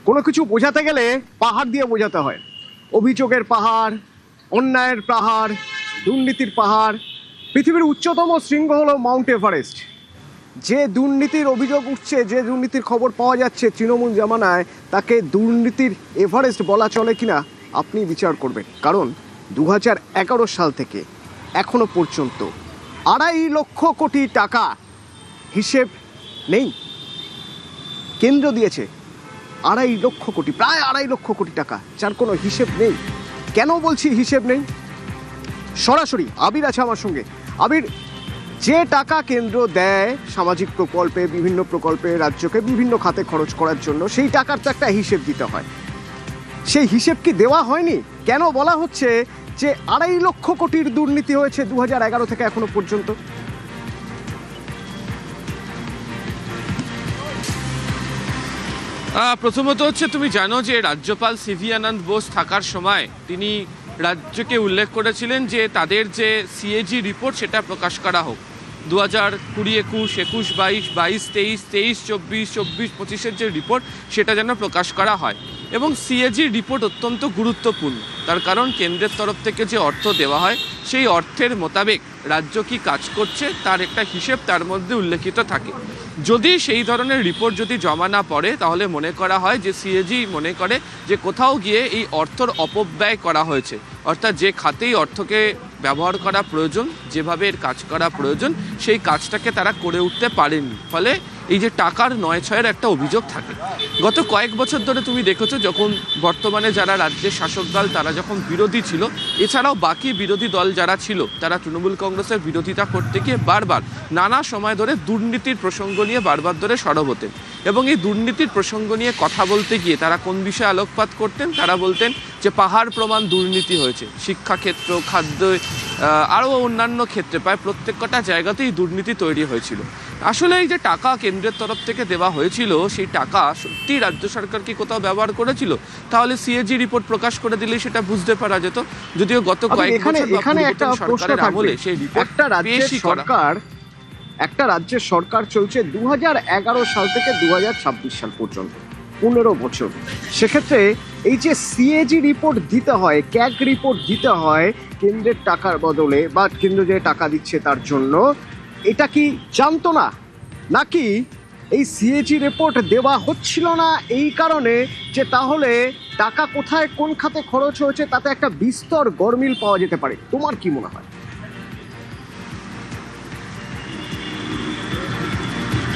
কোনো কিছু বোঝাতে গেলে পাহাড় দিয়ে বোঝাতে হয়। অভিযোগের পাহাড়, অন্যায়ের পাহাড়, দুর্নীতির পাহাড়। পৃথিবীর উচ্চতম শৃঙ্গ হলো মাউন্ট এভারেস্ট। যে দুর্নীতির অভিযোগ উঠছে, যে দুর্নীতির খবর পাওয়া যাচ্ছে তৃণমূল জামানায়, তাকে দুর্নীতির এভারেস্ট বলা চলে কিনা আপনি বিচার করবেন। কারণ 2011 সাল থেকে এখনো পর্যন্ত 2.5 লক্ষ কোটি টাকা হিসেব নেই। কেন্দ্র দিয়েছে 2.5 লক্ষ কোটি, প্রায় 2.5 লক্ষ কোটি টাকা, যার কোনো হিসেব নেই। কেন বলছি হিসেব নেই? সরাসরি আবির আছে আমার সঙ্গে। আবির, যে টাকা কেন্দ্র দেয় সামাজিক প্রকল্পে, বিভিন্ন প্রকল্পে রাজ্যকে বিভিন্ন খাতে খরচ করার জন্য, সেই টাকার তো একটা হিসেব দিতে হয়। সেই হিসেব কি দেওয়া হয়নি? কেন বলা হচ্ছে যে 2.5 লক্ষ কোটির দুর্নীতি হয়েছে 2011 থেকে এখনো পর্যন্ত? প্রথমত হচ্ছে, তুমি জানো যে রাজ্যপাল সিভি আনন্দ বোস থাকার সময় তিনি রাজ্যকে উল্লেখ করেছিলেন যে তাদের যে সিএজি রিপোর্ট সেটা প্রকাশ করা হোক। 2020, 21, 22, 22, 23, 24, 24, 25 যে রিপোর্ট সেটা যেন প্রকাশ করা হয়। এবং সিএজির রিপোর্ট অত্যন্ত গুরুত্বপূর্ণ, তার কারণ কেন্দ্রের তরফ থেকে যে অর্থ দেওয়া হয় সেই অর্থের মোতাবেক রাজ্য কি কাজ করছে তার একটা হিসেব তার মধ্যে উল্লেখিত থাকে। যদি সেই ধরনের রিপোর্ট যদি জমা না পড়ে, তাহলে মনে করা হয় যে সিএজি মনে করে যে কোথাও গিয়ে এই অর্থর অপব্যয় করা হয়েছে, অর্থাৎ যে খাতেই অর্থকে ব্যবহার করা প্রয়োজন, যেভাবে এর কাজ করা প্রয়োজন, সেই কাজটাকে তারা করে উঠতে পারেনি। ফলে এই যে টাকার নয়-ছয়ের একটা অভিযোগ থাকে। গত কয়েক বছর ধরে তুমি দেখেছো, যখন বর্তমানে যারা রাজ্যের শাসক দল তারা যখন বিরোধী ছিল, এছাড়াও বাকি বিরোধী দল যারা ছিল তারা তৃণমূল কংগ্রেসের বিরোধিতা করতে গিয়ে বারবার নানা সময় ধরে দুর্নীতির প্রসঙ্গ নিয়ে বারবার ধরে সরব হতেন। এবং এই দুর্নীতির প্রসঙ্গ নিয়ে কথা বলতে গিয়ে তারা কোন বিষয়ে আলোকপাত করতেন? তারা বলতেন যে পাহাড় প্রমাণ দুর্নীতি হয়েছে। শিক্ষাক্ষেত্র, খাদ্য, আরও অন্যান্য ক্ষেত্রে প্রায় প্রত্যেকটা জায়গাতেই দুর্নীতি তৈরি হয়েছিল। আসলে এই যে টাকা কেন্দ্রের তরফ থেকে দেওয়া হয়েছিল, সেই টাকা সত্যি রাজ্য সরকার কি কোথাও ব্যবহার করেছিল? তাহলে সিএজি রিপোর্ট প্রকাশ করে দিলেই সেটা বুঝতে পারা যেত। যদিও গত কয়েক বছর এখানে একটা প্রশ্ন থাকবে, সেই রিপোর্ট একটা রাজ্যের সরকার চলছে 2011 সাল থেকে 2026 সাল পর্যন্ত, 15 বছর। সেক্ষেত্রে এই যে সিএজি রিপোর্ট দিতে হয়, ক্যাগ রিপোর্ট দিতে হয় কেন্দ্রের টাকার বদলে, বা কেন্দ্র যে টাকা দিচ্ছে তার জন্য, এটা কি জানতো না? নাকি এই সিএজি রিপোর্ট দেওয়া হচ্ছিল না এই কারণে যে তাহলে টাকা কোথায় কোন খাতে খরচ হয়েছে তাতে একটা বিস্তর গরমিল পাওয়া যেতে পারে? তোমার কি মনে হয়?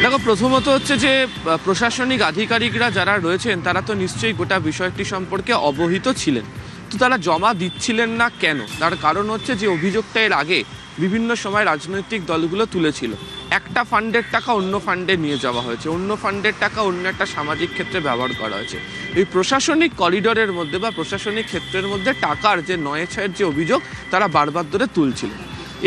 দেখো, প্রথমত হচ্ছে যে প্রশাসনিক আধিকারিকরা যারা রয়েছেন তারা তো নিশ্চয়ই গোটা বিষয়টি সম্পর্কে অবহিত ছিলেন, তো তারা জমা দিচ্ছিলেন না কেন? তার কারণ হচ্ছে যে অভিযোগটা এর আগে বিভিন্ন সময় রাজনৈতিক দলগুলো তুলেছিল। একটা ফান্ডের টাকা অন্য ফান্ডে নিয়ে যাওয়া হয়েছে, অন্য ফান্ডের টাকা অন্য একটা সামাজিক ক্ষেত্রে ব্যবহার করা হয়েছে। এই প্রশাসনিক করিডোরের মধ্যে বা প্রশাসনিক ক্ষেত্রের মধ্যে টাকার যে নয়-ছয়ের যে অভিযোগ তারা বারবার ধরে তুলছিল।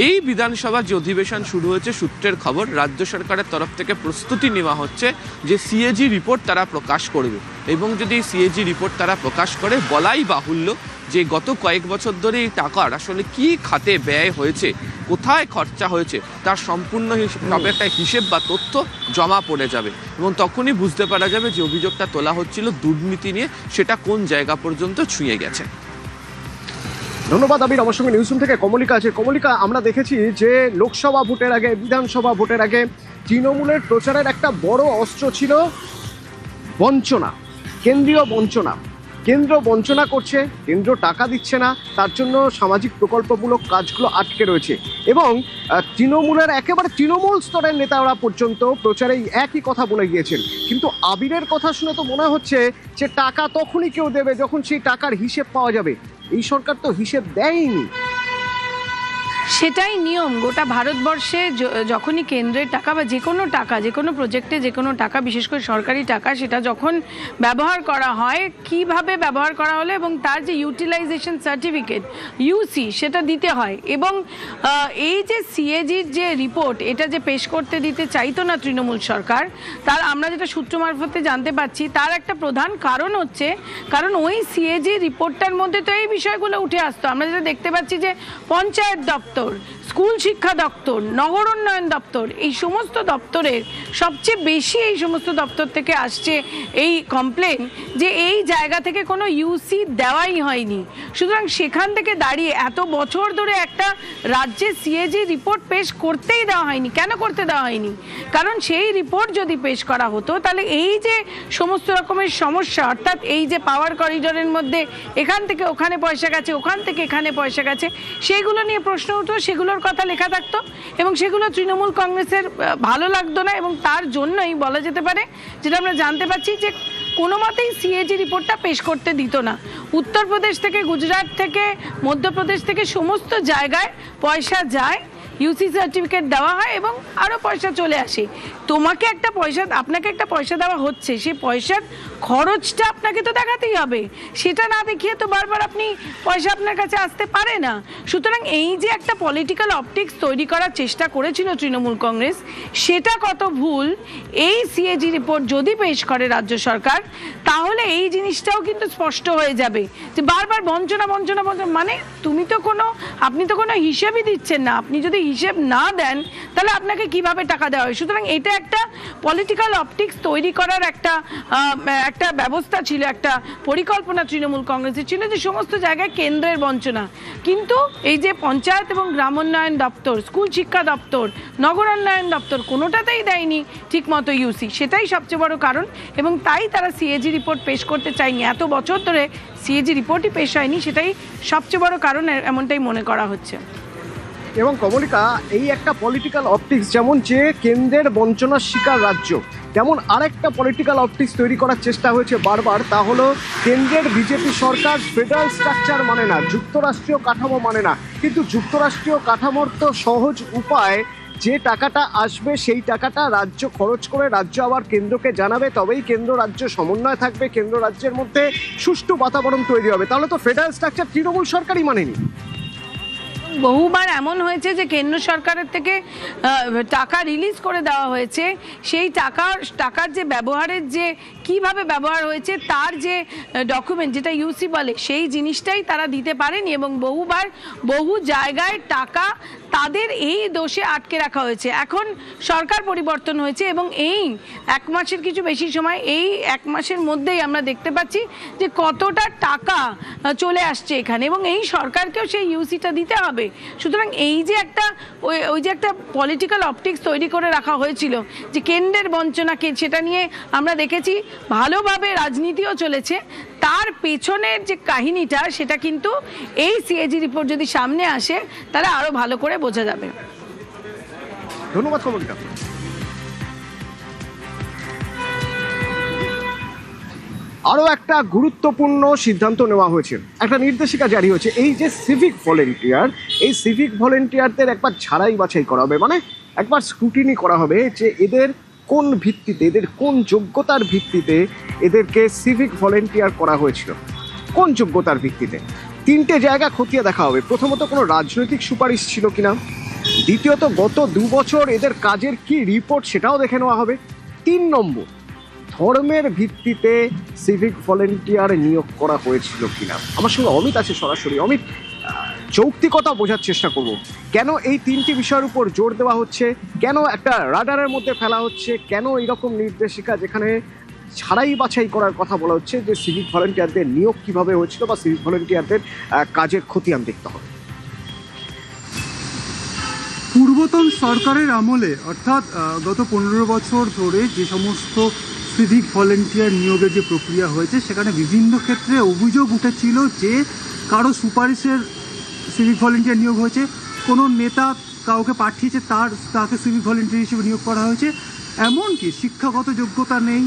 এই বিধানসভার যে অধিবেশন শুরু হয়েছে, সূত্রের খবর রাজ্য সরকারের তরফ থেকে প্রস্তুতি নেওয়া হচ্ছে যে সিএজি রিপোর্ট তারা প্রকাশ করবে। এবং যদি সিএজি রিপোর্ট তারা প্রকাশ করে, বলাই বাহুল্য যে গত কয়েক বছর ধরে এই টাকার আসলে কি খাতে ব্যয় হয়েছে, কোথায় খরচা হয়েছে, তার সম্পূর্ণ হিসাবে একটা হিসেব বা তথ্য জমা পড়ে যাবে। এবং তখনই বুঝতে পারা যাবে যে অভিযোগটা তোলা হচ্ছিল দুর্নীতি নিয়ে, সেটা কোন জায়গা পর্যন্ত ছুঁয়ে গেছে। ধন্যবাদ আবির। আমার সঙ্গে নিউজরুম থেকে কমলিকা আছে। কমলিকা, আমরা দেখেছি যে লোকসভা ভোটের আগে, বিধানসভা ভোটের আগে তৃণমূলের প্রচারের একটা বড় অস্ত্র ছিল বঞ্চনা, কেন্দ্রীয় বঞ্চনা। কেন্দ্র বঞ্চনা করছে, কেন্দ্র টাকা দিচ্ছে না, তার জন্য সামাজিক প্রকল্পমূলক কাজগুলো আটকে রয়েছে। এবং তৃণমূলের একেবারে তৃণমূল স্তরের নেতারা পর্যন্ত প্রচারে একই কথা বলে গিয়েছেন। কিন্তু আবিরের কথা শুনে তো মনে হচ্ছে যে টাকা তখনই কেউ দেবে যখন সেই টাকার হিসেব পাওয়া যাবে। এই সরকার তো হিসেব দেয়নি। সেটাই নিয়ম গোটা ভারতবর্ষে। যখনই কেন্দ্রের টাকা বা যে কোনো টাকা, যে কোনো প্রজেক্টে যে কোনো টাকা, বিশেষ করে সরকারি টাকা, সেটা যখন ব্যবহার করা হয়, কিভাবে ব্যবহার করা হলো এবং তার যে ইউটিলাইজেশন সার্টিফিকেট ইউসি সেটা দিতে হয়। এবং এই যে সিএজির যে রিপোর্ট, এটা যে পেশ করতে দিতে চাইতো না তৃণমূল সরকার, তার আমরা যেটা সূত্র মারফতে জানতে পারছি, তার একটা প্রধান কারণ হচ্ছে কারণ ওই সিএজি রিপোর্টটার মধ্যে তো এই বিষয়গুলো উঠে আসতো। আমরা যেটা দেখতে পাচ্ছি যে পঞ্চায়েত দপ্তর, দপ্তর, স্কুল শিক্ষা দপ্তর, নগর উন্নয়ন দপ্তর, এই সমস্ত দপ্তরের সবচেয়ে বেশি এই সমস্ত দপ্তর থেকে আসছে এই কমপ্লেন যে এই জায়গা থেকে কোনো ইউসি দেওয়াই হয়নি। সুতরাং সেখান থেকে দাঁড়িয়ে এত বছর ধরে একটা রাজ্যের সিএজি রিপোর্ট পেশ করতেই দেওয়া হয়নি। কেন করতে দেওয়া হয়নি? কারণ সেই রিপোর্ট যদি পেশ করা হতো তাহলে এই যে সমস্ত রকমের সমস্যা, অর্থাৎ এই যে পাওয়ার করিডোরের মধ্যে এখান থেকে ওখানে পয়সা গেছে, ওখান থেকে এখানে পয়সা গেছে, সেগুলো নিয়ে প্রশ্ন উঠতো, সেগুলোর কথা লেখা থাকতো এবং সেগুলো তৃণমূল কংগ্রেসের ভালো লাগতো না এবং তার জন্যই বলা যেতে পারে, যেটা আমরা জানতে পারছি, যে কোনো মতেই সিএজি রিপোর্টটা পেশ করতে দিত না। উত্তরপ্রদেশ থেকে, গুজরাট থেকে, মধ্যপ্রদেশ থেকে সমস্ত জায়গায় পয়সা যায়, ইউসি সার্টিফিকেট দেওয়া হয় এবং আরও পয়সা চলে আসে। তোমাকে একটা পয়সা, আপনাকে একটা পয়সা দেওয়া হচ্ছে, সেই পয়সার খরচটা আপনাকে তো দেখাতেই হবে। সেটা না দেখিয়ে তো বারবার আপনি পয়সা আপনার কাছে আসতে পারে না। সুতরাং এই যে একটা পলিটিক্যাল অপটিক্স তৈরি করার চেষ্টা করেছিল তৃণমূল কংগ্রেস, সেটা কত ভুল এই সিএজি রিপোর্ট যদি পেশ করে রাজ্য সরকার, তাহলে এই জিনিসটাও কিন্তু স্পষ্ট হয়ে যাবে যে বারবার বঞ্চনা বঞ্চনা বঞ্চনা, মানে আপনি তো কোনো হিসেবই দিচ্ছেন না। আপনি যদি হিসেব না দেন তাহলে আপনাকে কিভাবে টাকা দেওয়া হয়? সুতরাং এটা একটা পলিটিক্যাল অপটিক্স তৈরি করার একটা ব্যবস্থা ছিল, একটা পরিকল্পনা তৃণমূল কংগ্রেসের ছিল, যে সমস্ত জায়গায় কেন্দ্রের বঞ্চনা। কিন্তু এই যে পঞ্চায়েত এবং গ্রাম উন্নয়ন দপ্তর, স্কুল শিক্ষা দপ্তর, নগর উন্নয়ন দপ্তর, কোনোটাতেই দেয়নি ঠিকমতো ইউসি। সেটাই সবচেয়ে বড় কারণ এবং তাই তারা সিএজি রিপোর্ট পেশ করতে চায়নি। এত বছর ধরে সিএজি রিপোর্টই পেশ হয়নি, সেটাই সবচেয়ে বড় কারণ, এমনটাই মনে করা হচ্ছে। এবং কমলিকা, এই একটা পলিটিক্যাল অপটিক্স যেমন যে কেন্দ্রের বঞ্চনার শিকার রাজ্য, তেমন আরেকটা পলিটিক্যাল অপটিক্স তৈরি করার চেষ্টা হয়েছে বারবার। তা হলো কেন্দ্রের বিজেপি সরকার ফেডারেল স্ট্রাকচার মানে না, যুক্তরাষ্ট্রীয় কাঠামো মানে না। কিন্তু যুক্তরাষ্ট্রীয় কাঠামোর তো সহজ উপায়, যে টাকাটা আসবে সেই টাকাটা রাজ্য খরচ করে রাজ্য আবার কেন্দ্রকে জানাবে, তবেই কেন্দ্র রাজ্য সমন্বয় থাকবে, কেন্দ্র রাজ্যের মধ্যে সুষ্ঠু বাতাবরণ তৈরি হবে। তাহলে তো ফেডারেল স্ট্রাকচার তৃণমূল সরকারই মানেনি। বহুবার এমন হয়েছে যে কেন্দ্র সরকারের থেকে টাকা রিলিজ করে দেওয়া হয়েছে, সেই টাকার যে ব্যবহারের, যে কিভাবে ব্যবহার হয়েছে তার যে ডকুমেন্ট, যেটা ইউসি বলে, সেই জিনিসটাই তারা দিতে পারেনি এবং বহুবার বহু জায়গায় টাকা তাদের এই দোষে আটকে রাখা হয়েছে। এখন সরকার পরিবর্তন হয়েছে এবং এই এক মাসের কিছু বেশি সময়, এই এক মাসের মধ্যেই আমরা দেখতে পাচ্ছি যে কতটা টাকা চলে আসছে এখানে এবং এই সরকারকেও সেই ইউসিটা দিতে হবে। সুতরাং এই যে একটা ওই যে একটা পলিটিক্যাল অপটিক্স তৈরি করে রাখা হয়েছিল যে কেন্দ্রের বঞ্চনাকে, সেটা নিয়ে আমরা দেখেছি ভালোভাবে রাজনীতিও চলেছে। তার পেছনের যে কাহিনীটা, সেটা কিন্তু এই সিএজি রিপোর্ট যদি সামনে আসে তাহলে আরো ভালো করে বোঝা যাবে। ধন্যবাদ কমলিকা। আরও একটা গুরুত্বপূর্ণ সিদ্ধান্ত নেওয়া হয়েছে, একটা নির্দেশিকা জারি হয়েছে। এই যে সিভিক ভলেন্টিয়ার, এই সিভিক ভলেন্টিয়ারদের একবার ছাড়াই বাছাই করা হবে, মানে একবার স্ক্রুটিনি করা হবে যে এদের কোন ভিত্তিতে, এদের কোন যোগ্যতার ভিত্তিতে এদেরকে সিভিক ভলেন্টিয়ার করা হয়েছিল, কোন যোগ্যতার ভিত্তিতে। তিনটে জায়গা খতিয়ে দেখা হবে। প্রথমত, কোনো রাজনৈতিক সুপারিশ ছিল কিনা। দ্বিতীয়ত, গত 2 বছর এদের কাজের কি রিপোর্ট, সেটাও দেখে নেওয়া হবে। 3 নম্বর, ধর্মের ভিত্তিতে সিভিক ভলেন্টিয়ার নিয়োগ করা হয়েছিল কিনা। আমার সঙ্গে অমিত আছে সরাসরি। অমিত, যৌক্তিকতা বোঝার চেষ্টা করব, কেন এই 3টি বিষয়ের উপর জোর দেওয়া হচ্ছে, কেন একটা রাডারের মধ্যে ফেলা হচ্ছে, কেন এইরকম নির্দেশিকা যেখানে ছাড়াই বাছাই করার কথা বলা হচ্ছে, যে সিভিক ভলেন্টিয়ারদের নিয়োগ কিভাবে হয়েছিল বা সিভিক ভলেন্টিয়ারদের কাজের খতিয়ান দেখতে হবে। পূর্বতন সরকারের আমলে, অর্থাৎ গত 15 বছর ধরে যে সমস্ত সিভিক ভলেন্টিয়ার নিয়োগের যে প্রক্রিয়া হয়েছে, সেখানে বিভিন্ন ক্ষেত্রে অভিযোগ উঠেছিল যে কারো সুপারিশের সিভিক ভলেন্টিয়ার নিয়োগ হয়েছে, কোনো নেতা কাউকে পাঠিয়েছে, তাকে সিভিক ভলেন্টিয়ার হিসেবে নিয়োগ করা হয়েছে। এমনকি শিক্ষাগত যোগ্যতা নেই,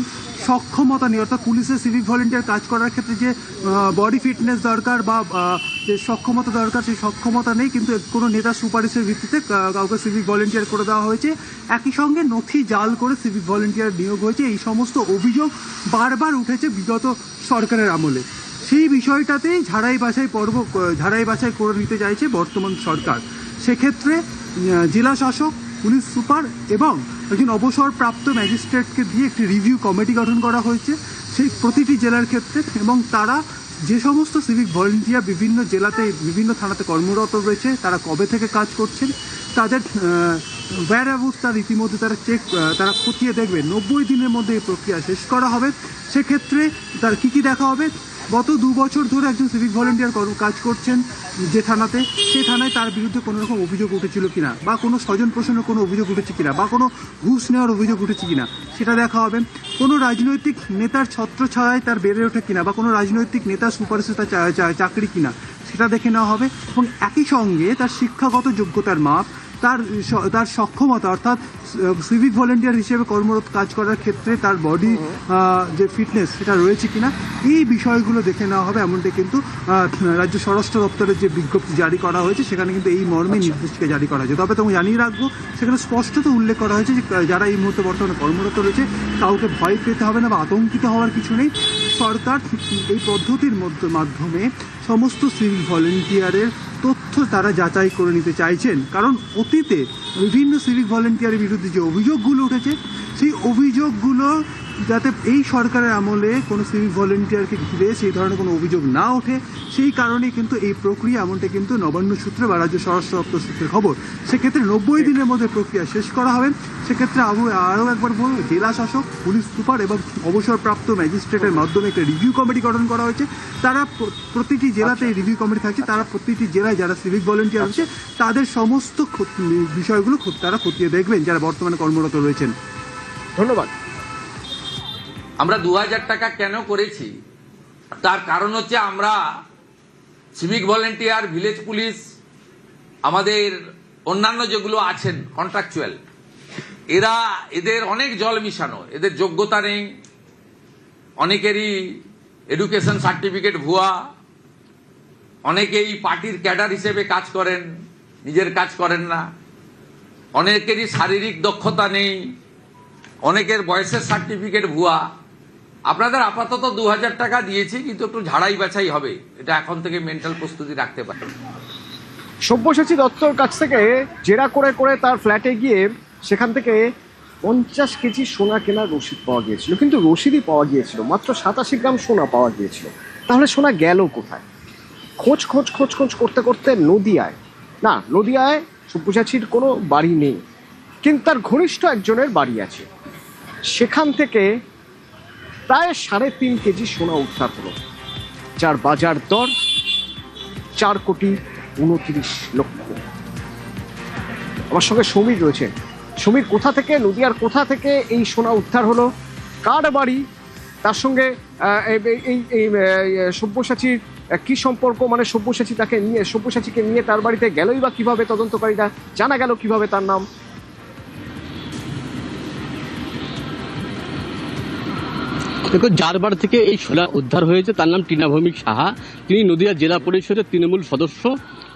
সক্ষমতা নেই, অর্থাৎ পুলিশের সিভিক ভলেন্টিয়ার কাজ করার ক্ষেত্রে যে বডি ফিটনেস দরকার বা যে সক্ষমতা দরকার, সেই সক্ষমতা নেই, কিন্তু কোনো নেতা সুপারিশের ভিত্তিতে কাউকে সিভিক ভলেন্টিয়ার করে দেওয়া হয়েছে। একই সঙ্গে নথি জাল করে সিভিক ভলেন্টিয়ার নিয়োগ হয়েছে। এই সমস্ত অভিযোগ বারবার উঠেছে বিগত সরকারের আমলে। সেই বিষয়টাতেই ঝাড়াই বাছাই করে নিতে চাইছে বর্তমান সরকার। সেক্ষেত্রে জেলা শাসক, পুলিশ সুপার এবং একজন অবসরপ্রাপ্ত ম্যাজিস্ট্রেটকে দিয়ে একটি রিভিউ কমিটি গঠন করা হয়েছে সেই প্রতিটি জেলার ক্ষেত্রে, এবং তারা যে সমস্ত সিভিক ভলেন্টিয়ার বিভিন্ন জেলাতে বিভিন্ন থানাতে কর্মরত রয়েছে, তারা কবে থেকে কাজ করছেন, তাদের ওয়্যার অ্যাবাউট তার ইতিমধ্যে তারা খতিয়ে দেখবে। 90 দিনের মধ্যে এই প্রক্রিয়া শেষ করা হবে। সেক্ষেত্রে তার কী দেখা হবে, গত 2 বছর ধরে একজন সিভিক ভলেন্টিয়ার কাজ করছেন যে থানাতে, সেই থানায় তার বিরুদ্ধে কোনো রকম অভিযোগ উঠেছিল কিনা, বা কোনো স্বজন পোষণের কোনো অভিযোগ উঠেছে কিনা, বা কোনো ঘুষ নেওয়ার অভিযোগ উঠেছে কিনা সেটা দেখা হবে। কোনো রাজনৈতিক নেতার ছত্রছায়ায় তার বেড়ে ওঠে কিনা, বা কোনো রাজনৈতিক নেতার সুপারিশে তার চাকরি কিনা সেটা দেখে নেওয়া হবে। এবং একই সঙ্গে তার শিক্ষাগত যোগ্যতার মাপ, তার সক্ষমতা, অর্থাৎ সিভিক ভলেন্টিয়ার হিসেবে কর্মরত কাজ করার ক্ষেত্রে তার বডি যে ফিটনেস সেটা রয়েছে কিনা, এই বিষয়গুলো দেখে নেওয়া হবে। এমনটা কিন্তু রাজ্য স্বরাষ্ট্র দপ্তরের যে বিজ্ঞপ্তি জারি করা হয়েছে সেখানে কিন্তু এই মর্মে নির্দেশিকা জারি করা হয়েছে। তবে তোমাকে জানিয়ে রাখবো, সেখানে স্পষ্টত উল্লেখ করা হয়েছে যে যারা এই মুহূর্তে বর্তমানে কর্মরত রয়েছে কাউকে ভয় পেতে হবে না বা আতঙ্কিত হওয়ার কিছু নেই। সরকার এই পদ্ধতির মাধ্যমে সমস্ত সিভিক ভলেন্টিয়ারের তথ্য তারা যাচাই করে নিতে চাইছেন, কারণ অতীতে বিভিন্ন সিভিক ভলেন্টিয়ারের বিরুদ্ধে যে অভিযোগগুলো উঠেছে সেই অভিযোগগুলো যাতে এই সরকারের আমলে কোনো সিভিক ভলেন্টিয়ারকে ঘিরে সেই ধরনের কোনো অভিযোগ না ওঠে, সেই কারণেই কিন্তু এই প্রক্রিয়া, এমনটা কিন্তু নবান্ন সূত্রে বা রাজ্য স্বরাষ্ট্র দপ্তর সূত্রে খবর। সেক্ষেত্রে 90 দিনের মধ্যে প্রক্রিয়া শেষ করা হবে। সেক্ষেত্রে আরও একবার বলব, জেলা শাসক, পুলিশ সুপার এবং অবসরপ্রাপ্ত ম্যাজিস্ট্রেটের মাধ্যমে একটা রিভিউ কমিটি গঠন করা হয়েছে। তারা প্রতিটি জেলাতে এই রিভিউ কমিটি থাকছে, তারা প্রতিটি জেলায় যারা সিভিক ভলেন্টিয়ার রয়েছে তাদের সমস্ত বিষয়গুলো তারা খতিয়ে দেখবেন, যারা বর্তমানে কর্মরত রয়েছেন। ধন্যবাদ। আমরা 2000 টাকা কেন করেছি, তার কারণ হচ্ছে আমরা সিভিক ভলেন্টিয়ার, ভিলেজ পুলিশ, আমাদের অন্যান্য যেগুলো আছেন কন্ট্রাকচুয়াল, এদের অনেক জল মিশানো, এদের যোগ্যতা নেই, অনেকেরই এডুকেশন সার্টিফিকেট ভুয়া, অনেকেই পার্টির ক্যাডার হিসেবে কাজ করেন, নিজের কাজ করেন না, অনেকেরই শারীরিক দক্ষতা নেই, অনেকের বয়সের সার্টিফিকেট ভুয়া। আপনাদের আপাতত 2000 টাকা দিয়েছি, কিন্তু একটু ঝাড়াই বাছাই হবে, এটা এখন থেকে মেন্টাল প্রস্তুতি রাখতে পারেন। সব্যসাচী দত্তর কাছ থেকে জেরা করে করে তার ফ্ল্যাটে গিয়ে সেখান থেকে 50 কেজি সোনা কেনার রসিদ পাওয়া গিয়েছিল, কিন্তু রসিদই পাওয়া গিয়েছিল মাত্র 87 গ্রাম সোনা পাওয়া গিয়েছিল। তাহলে সোনা গেল কোথায়? খোঁজ খোঁজ খোঁজ খোঁজ করতে করতে নদিয়ায় সব্যসাচীর কোনো বাড়ি নেই, কিন্তু তার ঘনিষ্ঠ একজনের বাড়ি আছে। সেখান থেকে প্রায় 3.5 কেজি সোনা উদ্ধার হলো, যার বাজার দর 4,29,00,000। আমার সঙ্গে সমীর রয়েছে। সমীর, নদিয়ার কোথা থেকে এই সোনা উদ্ধার হলো, কার বাড়ি, তার সঙ্গে এই সব্যসাচীর কি সম্পর্ক, মানে সব্যসাচীকে নিয়ে তার বাড়িতে গেলই বা কিভাবে তদন্তকারীরা, জানা গেল কিভাবে তার নাম? দেখো, যার বাড়ি থেকে এই সোনা উদ্ধার হয়েছে তার নাম টিনা ভৌমিক সাহা। তিনি নদিয়া জেলা পরিষদের তৃণমূল সদস্য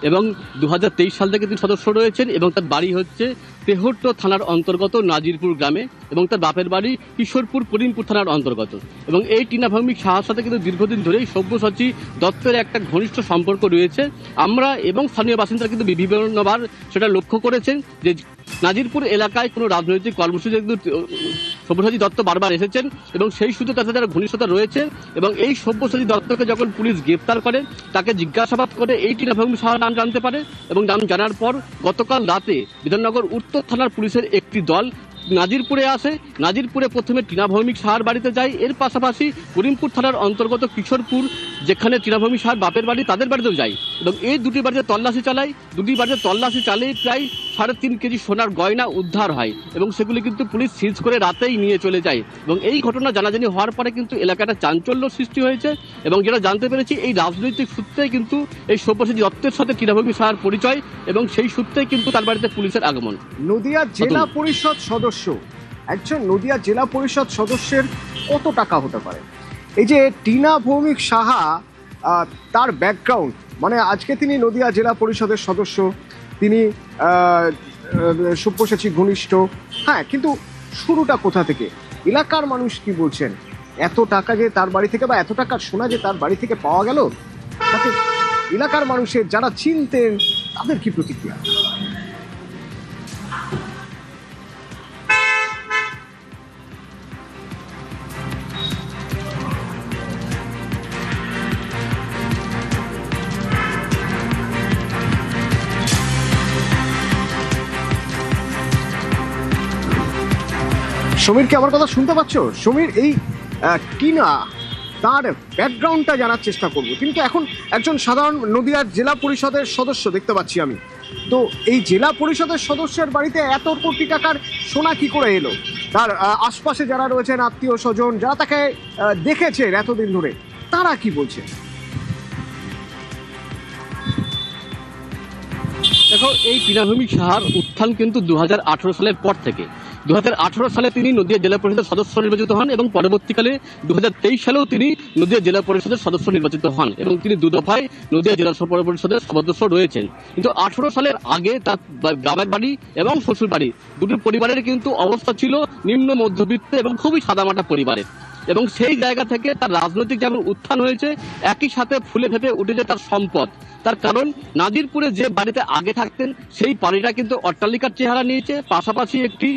এবং 2023 সাল থেকে তিনি সদস্য রয়েছেন, এবং তার বাড়ি হচ্ছে তেহট্ট থানার অন্তর্গত নাজিরপুর গ্রামে, এবং তার বাপের বাড়ি কিশোরপুর করিমপুর থানার অন্তর্গত। এবং এই টিনা ভৌমিক সাহার সাথে কিন্তু দীর্ঘদিন ধরেই সব্যসাচী দত্তের একটা ঘনিষ্ঠ সম্পর্ক রয়েছে। আমরা এবং স্থানীয় বাসিন্দারা কিন্তু বিভিন্নবার সেটা লক্ষ্য করেছেন যে নাজিরপুর এলাকায় কোনো রাজনৈতিক কর্মসূচি কিন্তু সব্যসাচী দত্ত বারবার এসেছেন, এবং সেই সূত্রে তার সাথে ঘনিষ্ঠতা রয়েছে। এবং এই সব্যসাচী দত্তকে যখন পুলিশ গ্রেপ্তার করে, তাকে জিজ্ঞাসাবাদ করে এই টিনা ভৌমিক সাহার নাম জানতে পারে, এবং নাম জানার পর গতকাল রাতে বিধাননগর উত্তর থানার পুলিশের একটি দল নাজিরপুরে আসে। নাজিরপুরে প্রথমে টিনা ভৌমিক সাহার বাড়িতে যায়, এর পাশাপাশি করিমপুর থানার অন্তর্গত কিশোরপুর, যেখানে টিনা ভৌমিক সাহার বাপের বাড়ি, তাদের বাড়িতেও যায়, এবং এই দুটি বাড়িতে তল্লাশি চালায়। দুটি বাড়িতে তল্লাশি চালিয়ে প্রায় 3.5 কেজি সোনার গয়না উদ্ধার হয়, এবং সেগুলি কিন্তু পুলিশ সিজ করে রাতেই নিয়ে চলে যায়। এবং এই ঘটনা জানাজানি হওয়ার পরে কিন্তু এলাকাটা চাঞ্চল্য সৃষ্টি হয়েছে, এবং যেটা জানতে পেরেছি এই রাজনৈতিক সূত্রেই কিন্তু এই সব্যসাচী দত্তের সাথে টিনা ভৌমিক সাহার পরিচয়, এবং সেই সূত্রেই কিন্তু তার বাড়িতে পুলিশের আগমন। নদিয়া জেলা পরিষদ সদস্য, একজন নদিয়া জেলা পরিষদ সদস্যের কত টাকা হতে পারে? এই যে টিনা ভৌমিক সাহা, তার ব্যাকগ্রাউন্ড, মানে আজকে তিনি নদিয়া জেলা পরিষদের সদস্য, তিনি সব্যসাচী ঘনিষ্ঠ, হ্যাঁ, কিন্তু শুরুটা কোথা থেকে? এলাকার মানুষ কি বলছেন? এত টাকা যে তার বাড়ি থেকে, বা এত টাকার সোনা যে তার বাড়ি থেকে পাওয়া গেল, তাতে এলাকার মানুষের যারা চিনতেন তাদের কি প্রতিক্রিয়া? সমীরকে আমার কথা শুনতে পাচ্ছ? সমীর, এই টিনা, তার ব্যাকগ্রাউন্ডটা জানার চেষ্টা করব, কিন্তু এখন একজন সাধারণ নদিয়ার জেলা পরিষদের সদস্য দেখতে পাচ্ছি আমি। তো এই জেলা পরিষদের সদস্যের বাড়িতে এত কোটি টাকার সোনা কি করে এলো? তার আশপাশে যারা রয়েছেন, আত্মীয় স্বজন যারা তাকে দেখেছেন এতদিন ধরে, তারা কি বলছে? দেখো, এই টিনা ভৌমিক সাহার উত্থান কিন্তু 2018 সালের পর থেকে। 2018 সালে তিনি নদিয়া জেলা পরিষদের সদস্য নির্বাচিত হন এবং পরবর্তীকালে 2023 সালেও তিনি নদিয়া জেলা পরিষদের সদস্য নির্বাচিত হন এবং তিনি দফায় নদিয়া জেলা পরিষদের সদস্য রয়েছেন। কিন্তু 18 সালের আগে তার গ্রামের বাড়ি এবং শ্বশুর বাড়ি দুটি পরিবারের কিন্তু অবস্থা ছিল নিম্ন মধ্যবিত্ত এবং খুবই সাদামাটা পরিবারের, এবং সেই জায়গা থেকে তার রাজনৈতিক যেমন উত্থান হয়েছে, একই সাথে ফুলে ফেপে উঠেছে তার সম্পদ। তার কারণ নাজিরপুরে যে বাড়িতে আগে থাকতেন সেই বাড়িটা কিন্তু অট্টালিকার চেহারা নিয়েছে, পাশাপাশি একটি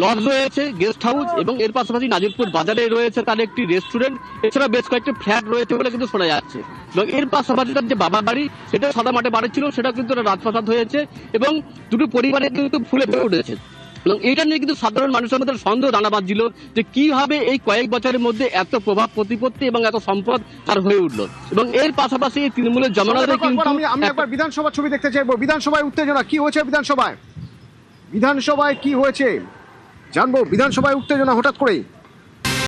লজ রয়েছে, গেস্ট হাউস, এবং এর পাশাপাশি নাজিরপুর বাজারে রয়েছে তার একটি রেস্টুরেন্ট, এছাড়া বেশ কয়েকটি ফ্ল্যাট রয়েছে বলে কিন্তু শোনা যাচ্ছে। এবং এর পাশাপাশি তার যে বাবার বাড়ি, সেটা সাদা মাঠে বাড়ি ছিল, সেটা কিন্তু রাজপ্রাসাদ হয়েছে এবং দুটো পরিবারে কিন্তু ফুলে ফেপে উঠেছে। এবং এটা নিয়ে কিন্তু সাধারণ মানুষের মধ্যে সন্দেহ দানা বাঁধছিল যে কিভাবে এই কয়েক বছরের মধ্যে এত প্রভাব প্রতিপত্তি এবং এত সম্পদ তার হয়ে উঠলো। এবং এর পাশাপাশি তৃণমূলের জমানাতে কিন্তু আমি একবার বিধানসভার ছবি দেখতে চাইবো। বিধানসভায় উত্তেজনা কি হয়েছে? বিধানসভায় কি হয়েছে জানবো। বিধানসভায় উত্তেজনা হঠাৎ করেই